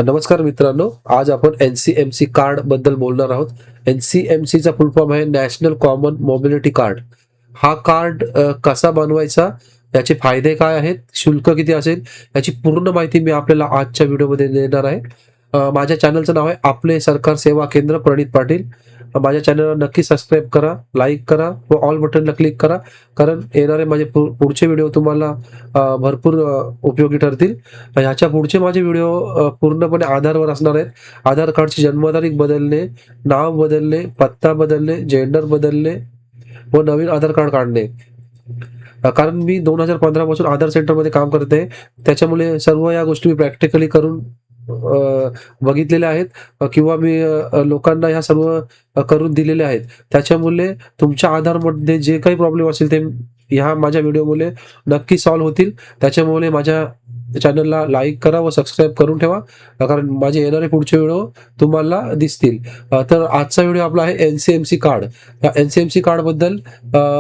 नमस्कार मित्रांनो, आज आपण एनसीएमसी कार्ड बद्दल बोलणार आहोत. एनसीएमसीचा फुल फॉर्म आहे नॅशनल कॉमन मोबिलिटी कार्ड. हा कार्ड कसा बनवायचा, त्याचे फायदे काय आहेत, शुल्क किती असेल, याची पूर्ण माहिती मी आपल्याला आजच्या व्हिडिओमध्ये देणार आहे. माझ्या चॅनलचं नाव आहे आपले सरकार सेवा केंद्र प्रणित पाटील. माझ्या चॅनलला नक्की सबस्क्राईब करा, लाईक करा व ऑल बटनला क्लिक करा, कारण येणारे माझे पुढचे व्हिडिओ तुम्हाला भरपूर उपयोगी ठरतील. ह्याच्या पुढचे माझे व्हिडिओ पूर्णपणे आधारवर असणार आहेत. आधार कार्डची जन्मतारीख बदलणे, नाव बदलणे, पत्ता बदलणे, जेंडर बदलणे व नवीन आधार कार्ड काढणे. कारण मी 2015 पासून आधार सेंटरमध्ये काम करते, त्याच्यामुळे सर्व या गोष्टी मी प्रॅक्टिकली करून बघितलेल्या आहेत किंवा मी लोकांना ह्या सर्व करून दिलेल्या आहेत. त्याच्यामुळे तुमच्या आधारमध्ये जे काही प्रॉब्लेम असेल ते ह्या माझ्या व्हिडिओमुळे नक्की सॉल्व्ह होतील. त्याच्यामुळे माझ्या चॅनलला लाईक करा व सबस्क्राईब करून ठेवा, कारण माझे येणारे पुढचे व्हिडिओ तुम्हाला दिसतील. तर आजचा व्हिडिओ आपला आहे एनसीएमसी कार्ड. या एनसीएमसी कार्डबद्दल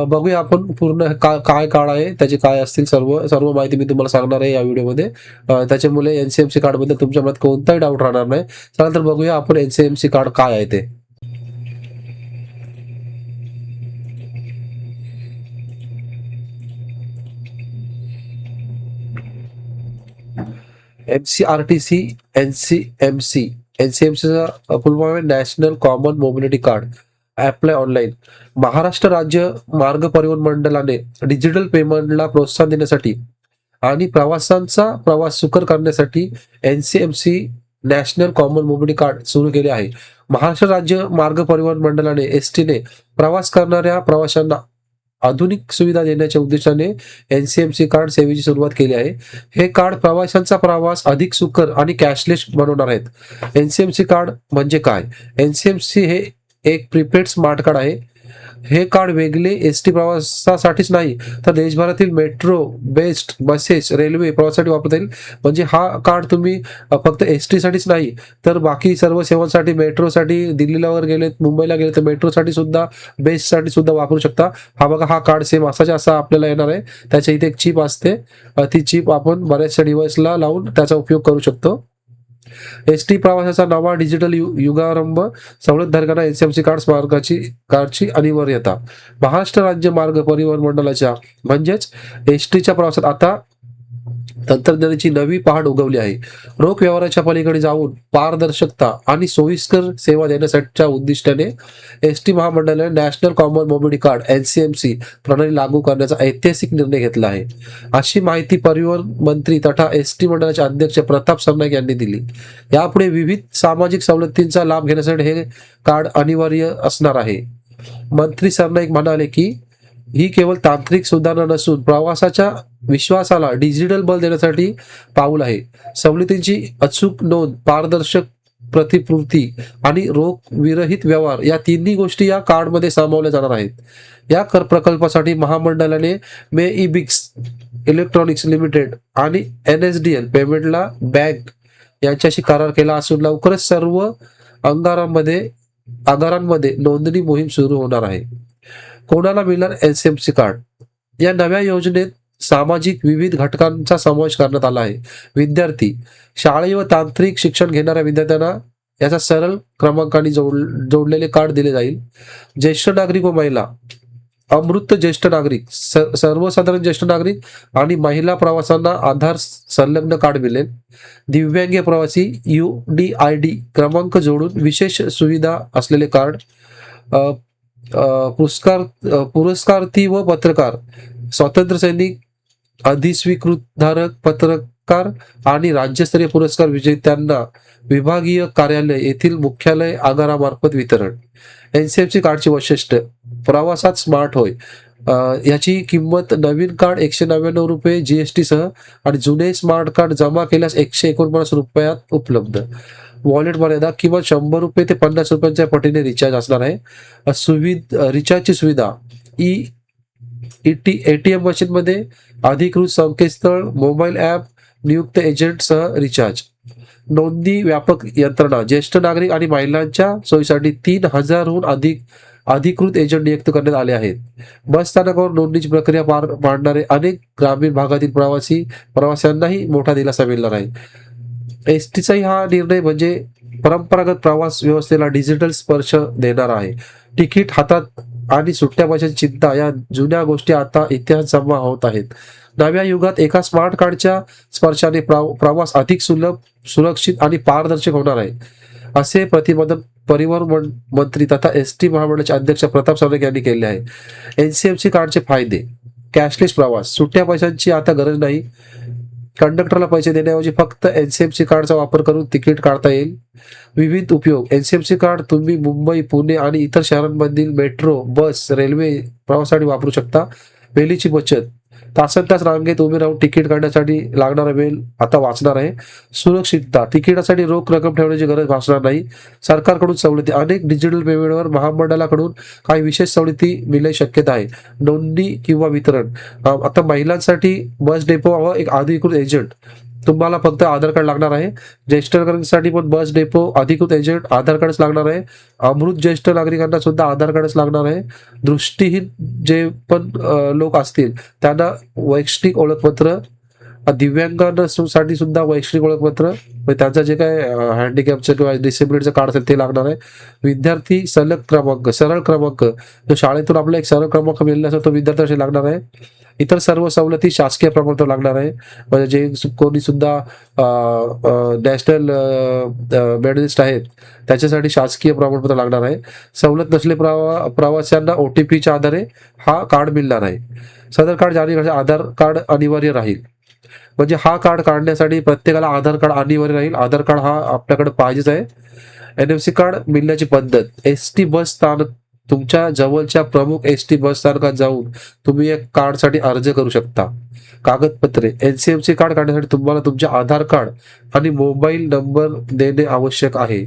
बघूया आपण पूर्ण काय कार्ड आहे, त्याचे काय असतील सर्व सर्व माहिती मी तुम्हाला सांगणार आहे या व्हिडिओमध्ये. त्याच्यामुळे एनसीएमसी कार्डबद्दल तुमच्या मनात कोणताही डाऊट राहणार नाही. चला तर बघूया आपण एनसीएमसी कार्ड काय आहे ते. एमसीआरटीसी, एनसीएमसी. एनसीएमसीचा फुल फॉर्म आहे national common mobility card. Apply online. Maharashtra राज्य मार्ग परिवहन मंडळाने डिजिटल पेमेंटला प्रोत्साहन देण्यासाठी आणि प्रवासांचा प्रवास सुकर करण्यासाठी NCMC national common mobility card सुरू केले आहे. महाराष्ट्र राज्य मार्ग परिवहन मंडळाने एसटीने प्रवास करणाऱ्या प्रवाशांना आधुनिक सुविधा देण्याच्या उद्देशाने एनसीएमसी कार्ड सेवेची सुरुवात केली आहे. हे कार्ड प्रवाशांचा प्रवास अधिक सुकर आणि कॅशलेस बनवणार आहेत. एनसीएमसी कार्ड म्हणजे काय? एनसीएमसी हे एक प्रीपेड स्मार्ट कार्ड आहे. हे कार्ड वेगळे एसटी प्रवासासाठीच नाही, तर देशभरातील मेट्रो, बेस्ट, बसेस, रेल्वे प्रवासासाठी वापरता येईल. म्हणजे हा कार्ड तुम्ही फक्त एसटी साठीच नाही, तर बाकी सर्व सेवांसाठी, मेट्रोसाठी, दिल्लीला वगैरे गेले, मुंबईला गेले तर मेट्रोसाठी सुद्धा, बेस्टसाठी सुद्धा वापरू शकता. हा बघा, हा कार्ड सेम असाच्या असा आपल्याला येणार आहे. त्याच्या इथे एक चिप असते, ती चिप आपण बऱ्याचशा डिव्हाइसला लावून त्याचा उपयोग करू शकतो. एसटी प्रवासाचा नवा डिजिटल युगारंभ. सवलतधारकांना एनसीएमसी कार्डची अनिवार्यता. महाराष्ट्र राज्य मार्ग परिवहन मंडळाच्या म्हणजेच एसटीच्या प्रवासात आता तंत्रज्ञानाची नवी पहाड उगवली आहे. रोख व्यवहाराच्या पलीकडे जाऊन पारदर्शकता आणि सोयीस्कर सेवा देण्यासाठीच्या उद्दिष्टाने एसटी महामंडळाने national common mobility card NCMC प्रणाली लागू करण्याचा ऐतिहासिक निर्णय घेतला आहे, अशी माहिती परिवहन मंत्री तथा एसटी मंडळाचे अध्यक्ष प्रताप सरनाईक यांनी दिली. यापुढे विविध सामाजिक सवलतींचा लाभ घेण्यासाठी हे कार्ड अनिवार्य असणार आहे. मंत्री सरनाईक म्हणाले की ही केवळ तांत्रिक सुधारणा नसून प्रवासाच्या विश्वासाला डिजिटल बल देण्यासाठी पाऊल आहे. सवलतींची अचूक नोंद, पारदर्शक प्रतिपूर्ती आणि रोख विरहित व्यवहार या तिन्ही गोष्टी या कार्डमध्ये सामावल्या जाणार आहेत. या कर प्रकल्पासाठी महामंडळाने मेईबिक्स इलेक्ट्रॉनिक्स लिमिटेड आणि एनएसडीएल पेमेंटला बँक यांच्याशी करार केला असून लवकरच सर्व आगारांमध्ये नोंदणी मोहीम सुरू होणार आहे. कोणाला मिळणार एनसीएमसी कार्ड? या नव्या योजनेत सामाजिक विविध घटकांचा समावेश करण्यात आला आहे. विद्यार्थी, शालेय व तांत्रिक शिक्षण घेणाऱ्या विद्यार्थ्यांना याचा सरळ क्रमांकाने जोडलेले कार्ड दिले जाईल. ज्येष्ठ नागरिक व महिला, अमृत ज्येष्ठ नागरिक, सर्वसाधारण ज्येष्ठ नागरिक आणि महिला प्रवाशांना आधार संलग्न कार्ड मिळेल. दिव्यांग प्रवासी UDID क्रमांक जोडून विशेष सुविधा असलेले कार्ड. पुरस्कार्थी व पत्रकार, स्वातंत्र्य सैनिक, अधिस्वीकृतधारक पत्रकार आणि राज्यस्तरीय पुरस्कार विजेत्यांना विभागीय कार्यालय येथील मुख्यालय आगारामार्फत वितरण. एनसीएमसी कार्डची वैशिष्ट्य. प्रवासात स्मार्ट होय. याची किंमत नवीन कार्ड 199 रुपये जीएसटी सह आणि जुने स्मार्ट कार्ड जमा केल्यास 149 रुपयात उपलब्ध. वॉलेट मर्यादा किंमत 100 रुपये ते 50 रुपयांच्या पटीने रिचार्ज असणार आहे. रिचार्जची सुविधा. एटीएम मशीन मध्ये, अधिकृत संकेतस्थळ, मोबाईल ऍप, नियुक्त एजंटसह रिचार्ज. नोंदणी व्यापक यंत्रणा. ज्येष्ठ नागरिक आणि महिलांच्या सोयीसाठी 3000हून अधिक अधिकृत एजंट नियुक्त करण्यात आले आहेत. बस स्थानकावर नोंदणीची प्रक्रिया पार पाडणारे अनेक ग्रामीण भागातील प्रवाशांनाही मोठा दिलासा मिळणार आहे. एस टीचाही हा निर्णय म्हणजे परंपरागत प्रवास व्यवस्थेला डिजिटल स्पर्श देणार आहे. तिकीट हातात आणि सुट्ट्या पैशाची चिंता या जुन्या गोष्टी आता इतिहास जमा होत आहेत. नव्या युगात एका स्मार्ट कार्डच्या स्पर्शाने प्रवास अधिक सुलभ, सुरक्षित आणि पारदर्शक होणार आहे, असे प्रतिपादन परिवहन मंत्री तथा एस टी महामंडळाचे अध्यक्ष प्रताप सरनाईक यांनी केले आहे. एनसीएमसी कार्डचे फायदे: कॅशलेस प्रवास, सुट्ट्या पैशांची आता गरज नाही. कंडक्टरला पैसे देण्याऐवजी फक्त एनसीएमसी कार्डचा वापर करून तिकीट काढता येईल. विविध उपयोग: एनसीएमसी कार्ड तुम्ही मुंबई, पुणे आणि इतर शहरांमधील मेट्रो, बस, रेल्वे प्रवासासाठी वापरू शकता. वेळेची बचत: तासनतास रांगेत उभे राहून तिकीट काढण्यासाठी लागणारा वेळ आता वाचणार आहे. सुरक्षितता: तिकिटासाठी रोख रक्कम ठेवण्याची गरज भासणार नाही. सरकारकडून सवलती: अनेक डिजिटल पेमेंटवर महामंडळाकडून काही विशेष सवलती मिळण्याची शक्यता आहे. नोंदणी किंवा वितरण: आता महिलांसाठी बस डेपो व एक अधिकृत एजंट. तुम्हाला फक्त आधार कार्ड लागणार आहे. ज्येष्ठ नागरिकांसाठी पण बस डेपो, अधिकृत एजंट, आधार कार्डच लागणार आहे. अमृत ज्येष्ठ नागरिकांना सुद्धा आधार कार्डच लागणार आहे. दृष्टीहीन जे पण लोक असतील त्यांना वैयक्तिक ओळखपत्र, दिव्यांगांसाठी सुद्धा वैयक्तिक ओळखपत्र, म्हणजे त्यांचं जे काय हँडिकॅपचं किंवा डिसेबिलिटीचं कार्ड असेल ते लागणार आहे. विद्यार्थी सलग क्रमांक, सरळ क्रमांक, जो शाळेतून आपला एक सरळ क्रमांक मिळाला असेल तो विद्यार्थ्यांसाठी लागणार आहे. इतर सर्व सवलती शासकीय प्रमाणपत्र लागणार आहे. म्हणजे जे कोणी सुद्धा नॅशनल मेडलिस्ट आहेत त्याच्यासाठी शासकीय प्रमाणपत्र लागणार आहे. सवलत नसले प्रवाशांना OTPच्या आधारे हा कार्ड मिळणार आहे. सदर कार्ड जारी करण्यासाठी आधार कार्ड अनिवार्य राहील. म्हणजे हा कार्ड काढण्यासाठी प्रत्येकाला आधार कार्ड अनिवार्य राहील. आधार कार्ड हा आपल्याकडे पाहिजेच आहे. NFC कार्ड मिळण्याची पद्धत: एसटी बस स्थानक, तुमच्या जवळच्या प्रमुख एसटी बस स्थानकात जाऊन तुम्ही एक कार्डसाठी अर्ज करू शकता. कागदपत्रे: एनसीएमसी कार्ड काढण्यासाठी तुम्हाला तुमचे आधार कार्ड आणि मोबाईल नंबर देणे आवश्यक आहे.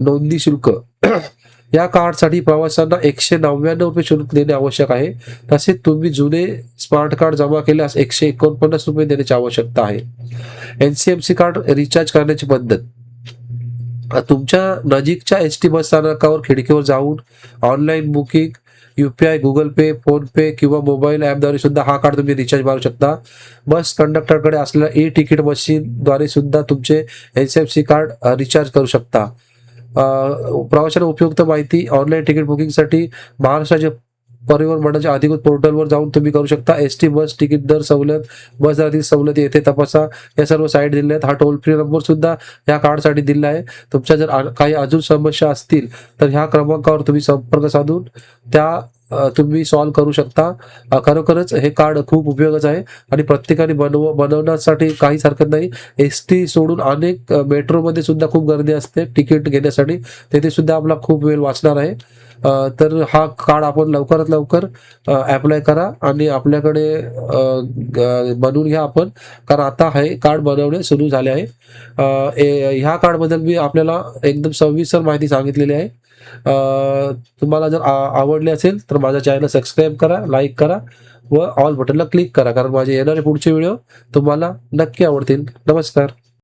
नोंदणी शुल्क: या कार्डसाठी प्रवाशांना 199 रुपये शुल्क देणे आवश्यक आहे. तसेच तुम्ही जुने स्मार्ट कार्ड जमा केल्यास 149 रुपये देण्याची आवश्यकता आहे. एनसीएमसी कार्ड रिचार्ज करण्याची पद्धत: तुमच्या नजीकच्या एसटी बस स्थानकावर खिडकीवर जाऊन ऑनलाईन बुकिंग, UPI, गुगल पे, फोन पे किंवा मोबाईल ॲपद्वारे सुद्धा हा कार्ड तुम्ही रिचार्ज मारू शकता. बस कंडक्टरकडे असलेल्या ई-तिकीट मशीनद्वारे सुद्धा तुमचे एनसीएमसी कार्ड रिचार्ज करू शकता. प्रवाशांना उपयुक्त माहिती: ऑनलाईन तिकीट बुकिंगसाठी महाराष्ट्राचे परिवहन मंडळाच्या अधिकृत पोर्टलवर जाऊन तुम्ही करू शकता. एसटी बस तिकीट दर सवलत, बस दरातील सवलती येथे तपासा. या सर्व साईट दिल्या आहेत. हा टोल फ्री नंबर सुद्धा या कार्डसाठी दिला आहे. तुमच्या जर काही अजून समस्या असतील तर ह्या क्रमांकावर तुम्ही संपर्क साधून त्या तुम्ही सॉल्व्ह करू शकता. खरोखरच हे कार्ड खूप उपयोगाचं आहे आणि प्रत्येकाने बनवण्यासाठी काहीच हरकत नाही. एसटी सोडून अनेक मेट्रोमध्ये सुद्धा खूप गर्दी असते तिकीट घेण्यासाठी, तेथे सुद्धा आपला खूप वेळ वाचणार आहे. तर हा कार्ड आपण लवकरात लवकर अप्लाय करा आणि आपल्याकडे बनवून घ्या आपण, कारण आता हे कार्ड बनवणे सुरू झाले आहे. ह्या कार्डबद्दल मी आपल्याला एकदम सविस्तर माहिती सांगितलेली आहे. तुम्हाला जर आवडले असेल तर माझ्या चॅनल सबस्क्राईब करा, लाईक करा व ऑल बटनला क्लिक करा, कारण माझे येणारे पुढचे व्हिडिओ तुम्हाला नक्की आवडतील. नमस्कार.